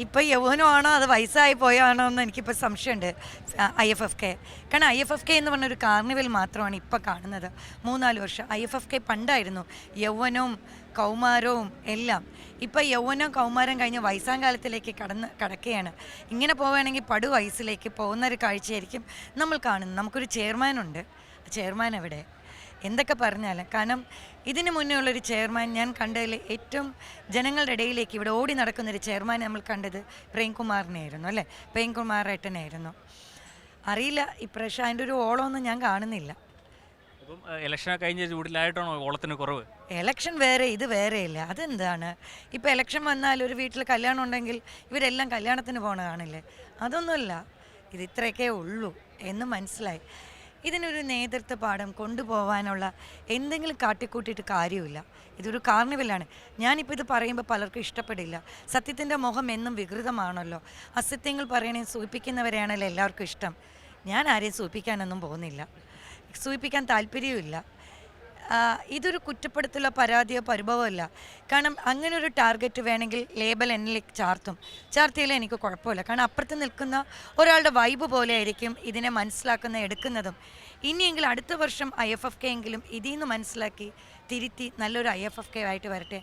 ഇപ്പോൾ യൗവനമാണോ അത് വയസ്സായി പോയാണോ എന്ന് എനിക്കിപ്പോൾ സംശയമുണ്ട്. IFFK കാരണം IFFK എന്ന് പറഞ്ഞൊരു കാർണിവൽ മാത്രമാണ് ഇപ്പോൾ കാണുന്നത്. 3-4 വർഷം IFFK പണ്ടായിരുന്നു യൗവനവും കൗമാരവും എല്ലാം. ഇപ്പോൾ യൗവനം കൗമാരം കഴിഞ്ഞ് വയസ്സാം കാലത്തിലേക്ക് കടക്കുകയാണ്. ഇങ്ങനെ പോവുകയാണെങ്കിൽ പടുവയസ്സിലേക്ക് പോകുന്നൊരു കാഴ്ചയായിരിക്കും നമ്മൾ കാണുന്നത്. നമുക്കൊരു ചെയർമാനുണ്ട്. ചെയർമാൻ എവിടെ? എന്തൊക്കെ പറഞ്ഞാലും കാരണം ഇതിന് മുന്നേ ഉള്ളൊരു ചെയർമാൻ ഞാൻ കണ്ടതിൽ ഏറ്റവും ജനങ്ങളുടെ ഇടയിലേക്ക് ഇവിടെ ഓടി നടക്കുന്നൊരു ചെയർമാൻ നമ്മൾ കണ്ടത് പ്രേംകുമാറിനെയായിരുന്നു അല്ലേ? പ്രേംകുമാറേട്ടനായിരുന്നു. അറിയില്ല ഇപ്രാവശ്യം അതിൻ്റെ ഒരു ഓളമൊന്നും ഞാൻ കാണുന്നില്ല. ഇപ്പം ഇലക്ഷനൊക്കെ കഴിഞ്ഞ ചൂടിലായിട്ടാണോ ഓളത്തിന് കുറവ്? എലക്ഷൻ വേറെ ഇത് വേറെയില്ല. അതെന്താണ് ഇപ്പോൾ എലക്ഷൻ വന്നാൽ ഒരു വീട്ടിൽ കല്യാണം ഉണ്ടെങ്കിൽ ഇവരെല്ലാം കല്യാണത്തിന് പോകണ കാണില്ലേ? അതൊന്നുമല്ല, ഇത് ഇത്രയൊക്കെ ഉള്ളൂ എന്ന് മനസ്സിലായി. ഇതിനൊരു നേതൃത്വ പാഠം കൊണ്ടുപോകാനുള്ള എന്തെങ്കിലും കാട്ടിക്കൂട്ടിയിട്ട് കാര്യമില്ല. ഇതൊരു കാർണിവലാണ്. ഞാനിപ്പോൾ ഇത് പറയുമ്പോൾ പലർക്കും ഇഷ്ടപ്പെടില്ല. സത്യത്തിൻ്റെ മുഖം എന്നും വികൃതമാണല്ലോ. അസത്യങ്ങൾ പറയണേ സൂചിപ്പിക്കുന്നവരെയാണല്ലോ എല്ലാവർക്കും ഇഷ്ടം. ഞാൻ ആരെയും സൂചിപ്പിക്കാനൊന്നും പോകുന്നില്ല, സൂചിപ്പിക്കാൻ താല്പര്യവുമില്ല. ഇതൊരു കുറ്റപ്പെടുത്തലോ പരാതിയോ പരിഭവമല്ല. കാരണം അങ്ങനെ ഒരു ടാർഗറ്റ് വേണമെങ്കിൽ ലേബൽ എന്നിലേക്ക് ചാർത്തിയാലേ എനിക്ക് കുഴപ്പമില്ല. കാരണം അപ്പുറത്ത് നിൽക്കുന്ന ഒരാളുടെ വൈബ് പോലെ ആയിരിക്കും ഇതിനെ മനസ്സിലാക്കുന്ന എടുക്കുന്നതും. ഇനിയെങ്കിലും അടുത്ത വർഷം IFFK എങ്കിലും ഇതിൽ നിന്ന് മനസ്സിലാക്കി തിരുത്തി നല്ലൊരു IFFK ആയിട്ട് വരട്ടെ.